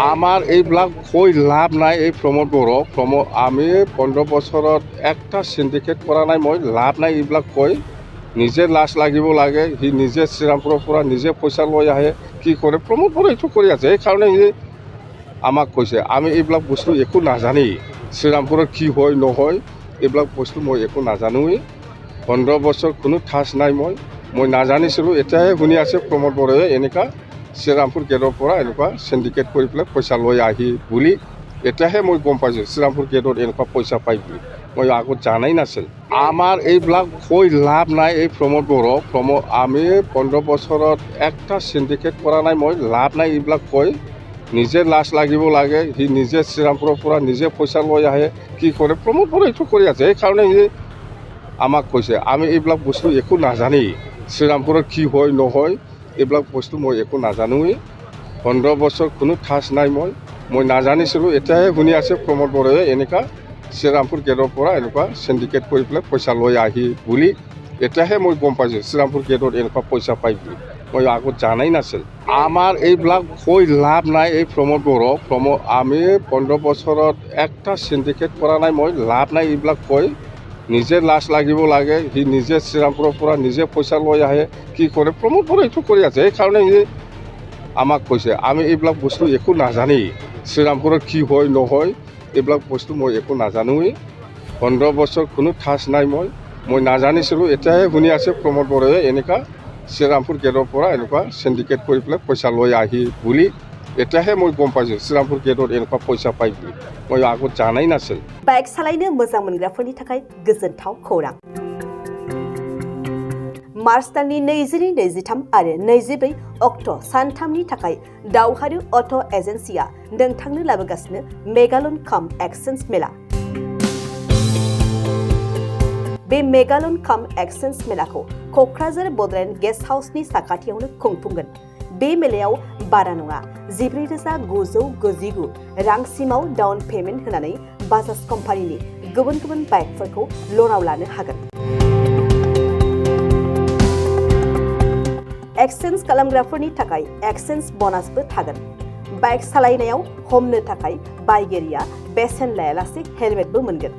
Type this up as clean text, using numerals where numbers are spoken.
আমাৰ এইবিলাক কৈ লাভ নাই। এই প্ৰমোদ বড়ো আমি 15 বছৰত একটা সিন্ডিকেট কৰা নাই। মই লাভ নাই এইবিলাক কৈ। নিজে লাজ লাগিব লাগে। সি নিজে শ্ৰীৰামপুৰৰ পৰা নিজে পইচা লৈ আহে। কি কৰে প্ৰমোদ বড়ো এইটো কৰি আছে। সেইকাৰণে সি আমাক কৈছে। আমি এইবিলাক বস্তু একো নাজানেই। শ্ৰীৰামপুৰত কি হয় নহয় এইবিলাক বস্তু মই একো নাজানোৱেই। 15 বছৰ কোনো ঠাঁচ নাই। মই নাজানিছিলোঁ। এতিয়াহে শুনি আছে প্ৰমোদ বড়োৱে এনেকুৱা শ্ৰীৰামপুৰ গেটৰ পৰা এনেকুৱা সিন্ডিকেট কৰি পেলাই পইচা লৈ আহি বুলি এতিয়াহে মই গম পাইছোঁ শ্ৰীৰামপুৰ গেটত এনেকুৱা পইচা পাই বুলি। মই আগত জানাই নাছিল। আমাৰ এইবিলাক কৈ লাভ নাই। এই প্ৰমোদ বড়ো আমি 15 বছৰত একটা সিন্ডিকেট কৰা নাই। মই লাভ নাই এইবিলাক কৈ। নিজে লাজ লাগিব লাগে। সি নিজে শ্ৰীৰামপুৰৰ পৰা নিজে পইচা লৈ আহে। কি কৰে প্ৰমোদ বড়ো এইটো কৰি আছে। সেইকাৰণে সি আমাক কৈছে। আমি এইবিলাক বস্তু একো নাজানেই। শ্ৰীৰামপুৰত কি হয় নহয় এইবিলাক বস্তু মই একো নাজানোৱেই। 15 বছৰ কোনো ঠাঁচ নাই। মই নাজানিছিলোঁ। এতিয়াহে শুনি আছে প্ৰমোদ বড়োৱে এনেকুৱা শ্ৰীৰামপুৰ গেটৰ পৰা এনেকুৱা সিন্ডিকেট কৰি পেলাই পইচা লৈ আহি বুলি এতিয়াহে মই গম পাইছোঁ শ্ৰীৰামপুৰ গেটত এনেকুৱা পইচা পাই বুলি। মই আগত জানাই নাছিল। আমাৰ এইবিলাক কৈ লাভ নাই। এই প্ৰমোদ বড়ো আমি 15 বছৰত একটা সিন্ডিকেট কৰা নাই। মই লাভ নাই এইবিলাক কৈ। নিজে লাজ লাগিব লাগে। সি নিজে শ্ৰীৰামপুৰৰ পৰা নিজে পইচা লৈ আহে। কি কৰে প্ৰমোদ বড়ো এইটো কৰি আছে। সেইকাৰণে সি আমাক কৈছে। আমি এইবিলাক বস্তু একো নাজানেই। শ্ৰীৰামপুৰত কি হয় নহয় এইবিলাক বস্তু মই একো নাজানোৱেই। 15 বছৰ কোনো ঠাঁচ নাই। মই নাজানিছিলোঁ। এতিয়াহে শুনি আছে প্ৰমোদ বড়োৱে এনেকুৱা শ্ৰীৰামপুৰ গেটৰ পৰা এনেকুৱা সিন্ডিকেট কৰি পেলাই পইচা লৈ আহি বুলি এতিয়াহে মই গম পাইছোঁ শ্ৰীৰামপুৰ গেটত এনেকুৱা পইচা পাই বুলি। মই আগত জানাই নাছিল। बाइक सालायनो मोजां मोनग्राफोरनि थाखाय गोजोनथाव खौरां। मार्च दाननि 22-23 आरो 24 अक्ट' सानथामनि थाखाय दावहारु अट' एजेन्सिया नोंथांनो लाबोगासिनो मेगालन काम एक्सचेन्ज मेला। बे मेगालन काम एक्सचेन्ज मेलाखौ क'क्राझार बड'लेण्ड गेस्ट हाउसनि साखाथियावनो खुंफुंगोन। बे मेलायाव बारा नङा 14,999 रांसिमाव डाउन पेमेन्ट होनानै बाजाज कम्पानिनि गुबुन गुबुन बाइकफोरखौ ल'नाव लानो हागोन। एक्सचेन्ज खालामग्राफोरनि थाखाय एक्सचेन्ज ब'नासबो थागोन। बाइक सालायनायाव हमनो थाखाय बायगिरिया बेसेन लायालासे हेलमेटबो मोनगोन।